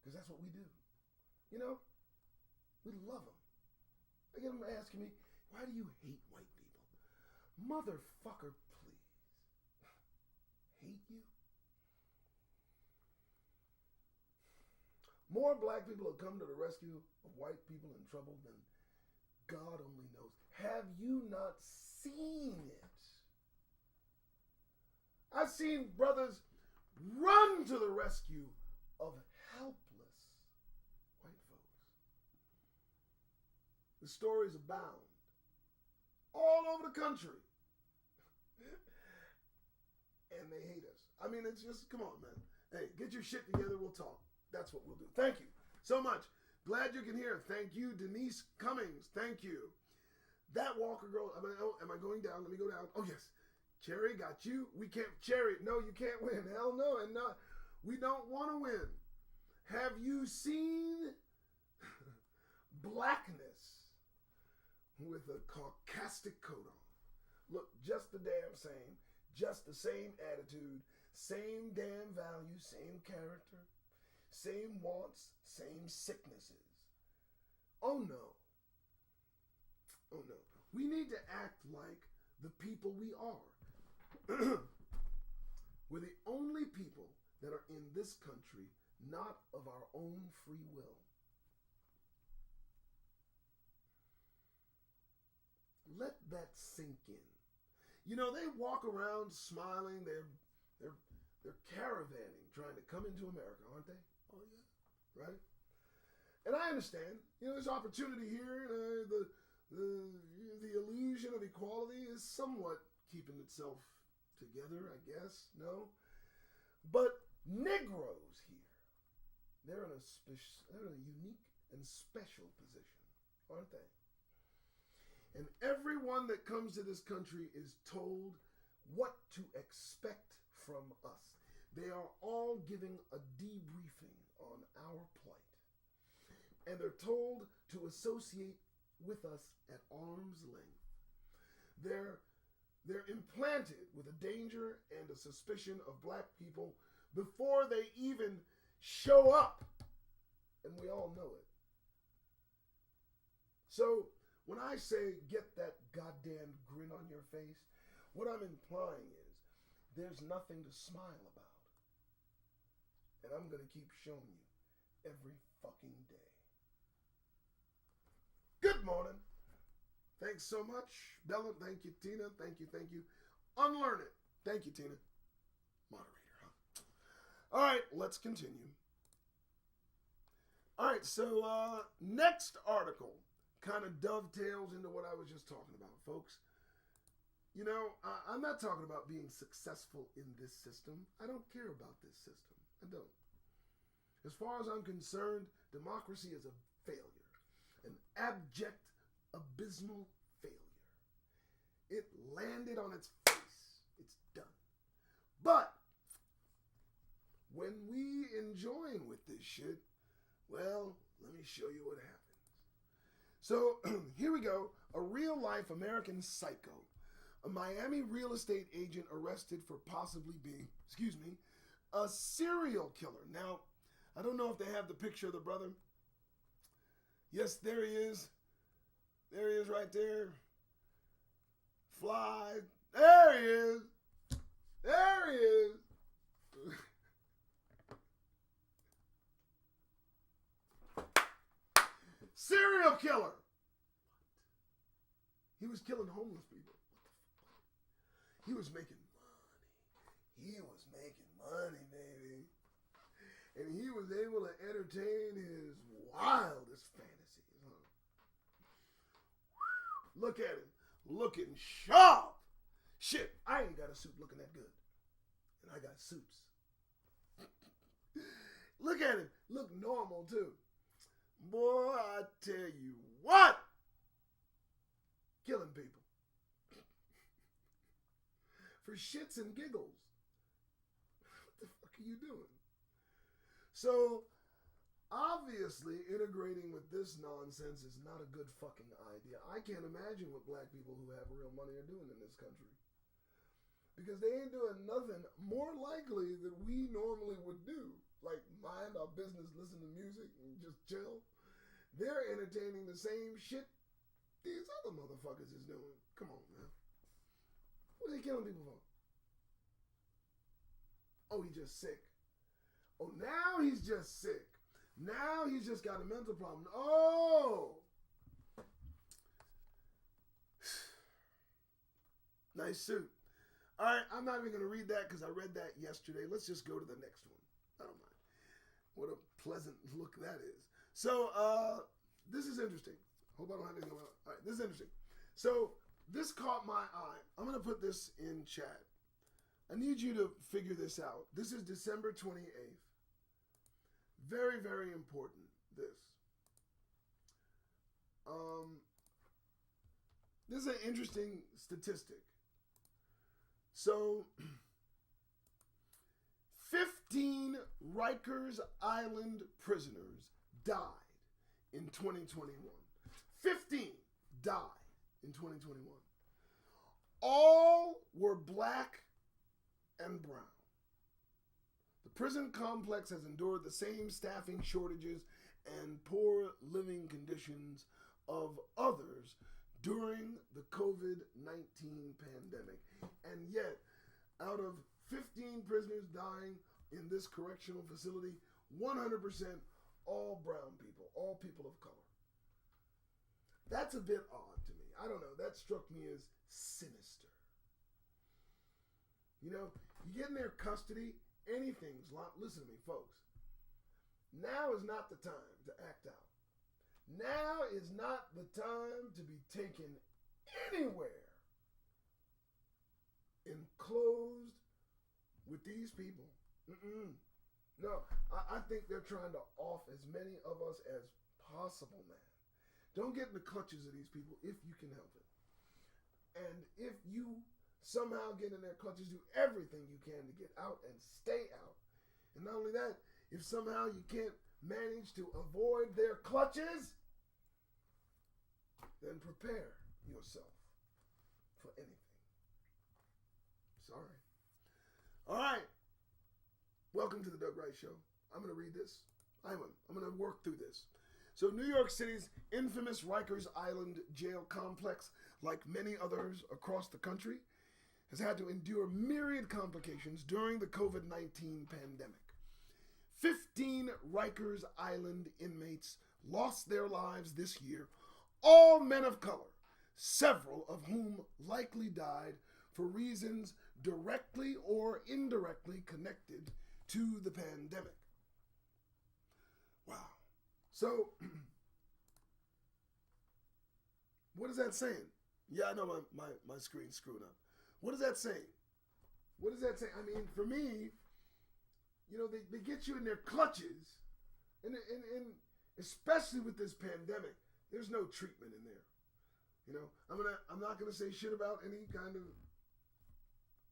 Speaker 1: because that's what we do. We love them. I get them asking me, why do you hate white people? Motherfucker, please. Hate you? More black people have come to the rescue of white people in trouble than God only knows. Have you not seen it? I've seen brothers run to the rescue of helpless white folks. The stories abound all over the country. And they hate us. I mean, it's just, come on, man. Hey, get your shit together. We'll talk. That's what we'll do. Thank you so much. Glad you can hear. Thank you, Denise Cummings. Thank you. That Walker girl. Am I going down? Let me go down. Oh, yes. Cherry, got you. We can't. Cherry, no, you can't win. Hell no. And we don't want to win. Have you seen blackness with a caucastic coat on? Look, just the damn same. Just the same attitude. Same damn value. Same character. Same wants, same sicknesses. Oh no. Oh no. We need to act like the people we are. We're the only people that are in this country not of our own free will. Let that sink in. You know, they walk around smiling. They're caravanning, trying to come into America, aren't they? Oh yeah, right. And I understand. You know, there's opportunity here. The illusion of equality is somewhat keeping itself together, I guess. No, but Negroes here, they're in a unique and special position, aren't they? And everyone that comes to this country is told what to expect from us. They are all giving a debriefing on our plight. And they're told to associate with us at arm's length. They're implanted with a danger and a suspicion of black people before they even show up. And we all know it. So when I say get that goddamn grin on your face, what I'm implying is there's nothing to smile about. And I'm going to keep showing you every fucking day. Good morning. Thanks so much, Bella. Thank you, Tina. Thank you. Unlearn it. Thank you, Tina. Moderator, huh? All right, let's continue. All right, so next article kind of dovetails into what I was just talking about, folks. You know, I'm not talking about being successful in this system. I don't care about this system. I don't. As far as I'm concerned, democracy is a failure. An abject, abysmal failure. It landed on its face. It's done. But when we join with this shit, well, let me show you what happens. So here we go. A real-life American psycho. A Miami real estate agent arrested for possibly being, a serial killer. Now, I don't know if they have the picture of the brother. Yes, there he is. There he is right there. Fly. There he is. There he is. Serial killer. He was killing homeless people. What the fuck? He was making money. He was making money, baby. And he was able to entertain his wildest fantasies. Huh? Look at him. Looking sharp. Shit, I ain't got a suit looking that good. And I got suits. Look at him. Look normal, too. Boy, I tell you what. Killing people. For shits and giggles. What the fuck are you doing? So, obviously, integrating with this nonsense is not a good fucking idea. I can't imagine what black people who have real money are doing in this country. Because they ain't doing nothing more likely than we normally would do. Like, mind our business, listen to music, and just chill. They're entertaining the same shit these other motherfuckers is doing. Come on, man. What are they killing people for? Oh, he's just sick. Oh, now he's just sick. Now he's just got a mental problem. Oh! Nice suit. All right, I'm not even going to read that because I read that yesterday. Let's just go to the next one. I don't mind. What a pleasant look that is. So, this is interesting. Hope I don't have anything about it. All right, this is interesting. So, this caught my eye. I'm going to put this in chat. I need you to figure this out. This is December 28th. Very, very important, this. This is an interesting statistic. So, 15 Rikers Island prisoners died in 2021. 15 died in 2021. All were black and brown. The prison complex has endured the same staffing shortages and poor living conditions of others during the COVID-19 pandemic. And yet, out of 15 prisoners dying in this correctional facility, 100% all brown people, all people of color. That's a bit odd to me. I don't know. That struck me as sinister. You know, you get in their custody, anything's listen to me, folks. Now is not the time to act out. Now is not the time to be taken anywhere enclosed with these people. No, I think they're trying to off as many of us as possible, man. Don't get in the clutches of these people if you can help it. And if you somehow get in their clutches, do everything you can to get out and stay out. And not only that, if somehow you can't manage to avoid their clutches, then prepare yourself for anything. Sorry. All right. Welcome to the Doug Rice Show. I'm going to read this. I'm going to work through this. So New York City's infamous Rikers Island jail complex, like many others across the country, has had to endure myriad complications during the COVID-19 pandemic. 15 Rikers Island inmates lost their lives this year, all men of color, several of whom likely died for reasons directly or indirectly connected to the pandemic. Wow. So, what is that saying? Yeah, I know my screen's screwed up. What is that saying? What does that say? I mean, for me, you know, they get you in their clutches, and especially with this pandemic, there's no treatment in there. You know, I'm not gonna say shit about any kind of.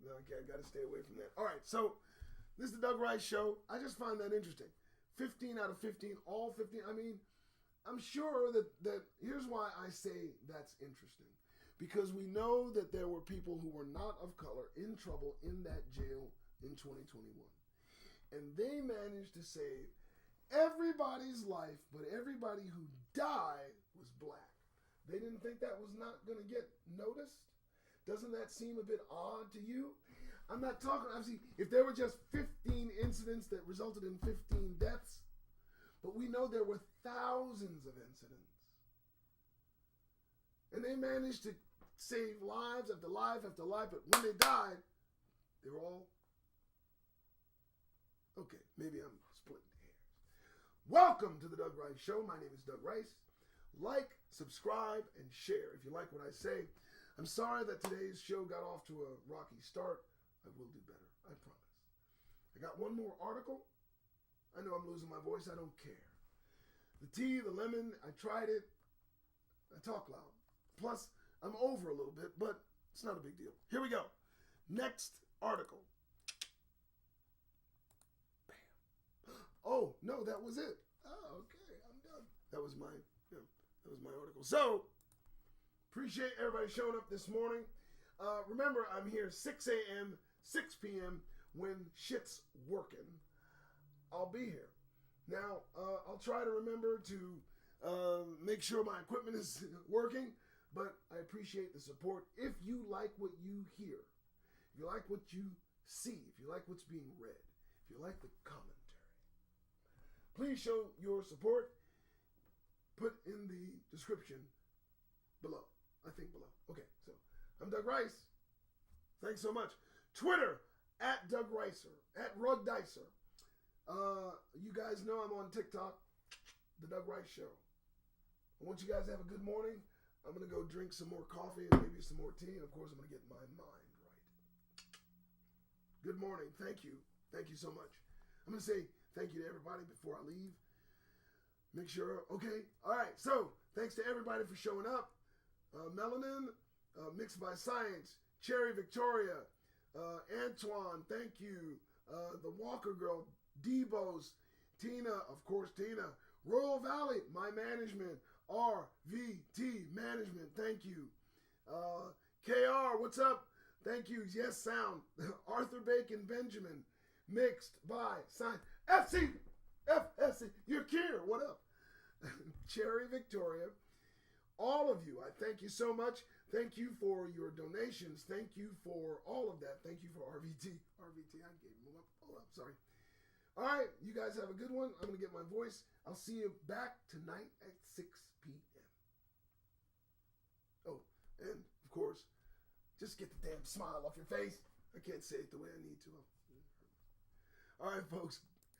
Speaker 1: No, okay, I gotta stay away from that. All right, so this is the Doug Rice Show. I just find that interesting. 15 out of 15, all 15. I mean, I'm sure that here's why I say that's interesting. Because we know that there were people who were not of color in trouble in that jail in 2021. And they managed to save everybody's life, but everybody who died was black. They didn't think that was not going to get noticed? Doesn't that seem a bit odd to you? I'm not talking, obviously, if there were just 15 incidents that resulted in 15 deaths, but we know there were thousands of incidents. And they managed to save lives after life after life, but when they died, they were all, okay, maybe I'm splitting hairs. Welcome to the Doug Rice Show. My name is Doug Rice. Like, subscribe, and share if you like what I say. I'm sorry that today's show got off to a rocky start. I will do better, I promise. I got one more article. I know I'm losing my voice. I don't care. The tea, the lemon, I tried it. I talk loud. Plus, I'm over a little bit, but it's not a big deal. Here we go. Next article. Bam. Oh, no, that was it. Oh, okay, I'm done. That was my article. So, appreciate everybody showing up this morning. Remember, I'm here 6 a.m., 6 p.m. when shit's working. I'll be here. Now, I'll try to remember to make sure my equipment is working, but I appreciate the support. If you like what you hear, if you like what you see, if you like what's being read, if you like the commentary, please show your support. Put in the description below. I think below. Okay, so I'm Doug Rice. Thanks so much. Twitter, at Doug Ricer, at Rug Dicer. You guys know I'm on TikTok, The Doug Rice Show. I want you guys to have a good morning. I'm going to go drink some more coffee and maybe some more tea. And, of course, I'm going to get my mind right. Good morning. Thank you. Thank you so much. I'm going to say thank you to everybody before I leave. Make sure, okay. All right. So, thanks to everybody for showing up. Melanin, Mixed by Science, Cherry Victoria, Antoine, thank you. The Walker Girl, Debos, Tina, of course, Tina. Royal Valley, my management. RVT Management, thank you. KR, what's up? Thank you. Yes, Sound. Arthur Bacon Benjamin, Mixed by Science. FSC, you're here. What up? Cherry Victoria. All of you, I thank you so much. Thank you for your donations. Thank you for all of that. Thank you for RVT. I gave him up. Hold up, sorry. All right, you guys have a good one. I'm going to get my voice. I'll see you back tonight at 6 p.m. Oh, And, of course, just get the damn smile off your face. I can't say it the way I need to. All right, folks.